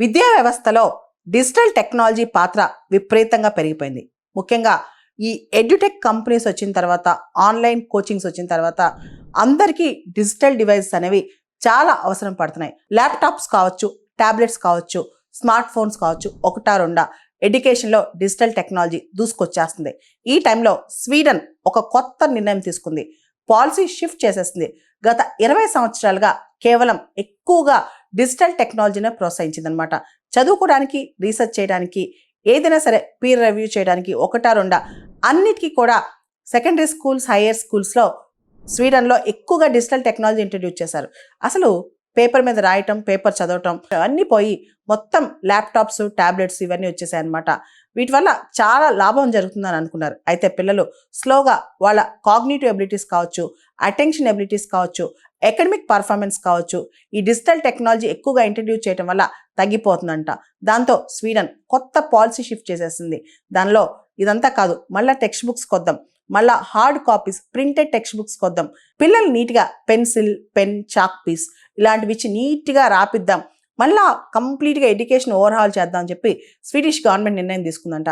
విద్యా వ్యవస్థలో digital technology పాత్ర విపరీతంగా పెరిగిపోయింది. ముఖ్యంగా ఈ ఎడ్యుటెక్ కంపెనీస్ వచ్చిన తర్వాత, ఆన్లైన్ కోచింగ్స్ వచ్చిన తర్వాత అందరికీ డిజిటల్ డివైసెస్ అనేవి చాలా అవసరం పడుతున్నాయి. ల్యాప్టాప్స్ కావచ్చు, ట్యాబ్లెట్స్ కావచ్చు, స్మార్ట్ ఫోన్స్ కావచ్చు, ఒకటా రెండా ఎడ్యుకేషన్లో డిజిటల్ టెక్నాలజీ దూసుకొచ్చేస్తుంది. ఈ టైంలో స్వీడన్ ఒక కొత్త నిర్ణయం తీసుకుంది. పాలసీ షిఫ్ట్ చేసేస్తుంది. గత 20 సంవత్సరాలుగా కేవలం ఎక్కువగా డిజిటల్ టెక్నాలజీనే ప్రోత్సహించిందనమాట. చదువుకోవడానికి, రీసెర్చ్ చేయడానికి, ఏదైనా సరే పీర్ రివ్యూ చేయడానికి ఒకటా రెండా అన్నిటికీ కూడా సెకండరీ స్కూల్స్, హైయర్ స్కూల్స్లో స్వీడన్లో ఎక్కువగా డిజిటల్ టెక్నాలజీ ఇంట్రడ్యూస్ చేశారు. అసలు పేపర్ మీద రాయటం, పేపర్ చదవటం అన్నీ పోయి మొత్తం ల్యాప్టాప్స్, ట్యాబ్లెట్స్ ఇవన్నీ వచ్చేసాయన్నమాట. వీటి వల్ల చాలా లాభం జరుగుతుందని అనుకున్నారు. అయితే పిల్లలు స్లోగా వాళ్ళ కాగ్నిటివ్ ఎబిలిటీస్ కావచ్చు, అటెన్షన్ ఎబిలిటీస్ కావచ్చు, అకాడమిక్ పర్ఫార్మెన్స్ కావచ్చు, ఈ డిజిటల్ టెక్నాలజీ ఎక్కువగా ఇంట్రడ్యూస్ చేయడం వల్ల తగ్గిపోతుందంట. దాంతో స్వీడన్ కొత్త పాలసీ షిఫ్ట్ చేసేసింది. దానిలో ఇదంతా కాదు, మళ్ళీ టెక్స్ట్ బుక్స్ కొద్దాం, మళ్ళీ hard copies, printed text books కొద్దాం, పిల్లలు నీట్గా పెన్సిల్, పెన్, చాక్ పీస్ ఇలాంటివి ఇచ్చి నీట్గా రాపిద్దాం, మళ్ళా కంప్లీట్గా ఎడ్యుకేషన్ ఓవర్హాల్ చేద్దాం అని చెప్పి స్వీడిష్ గవర్నమెంట్ నిర్ణయం తీసుకుందంట.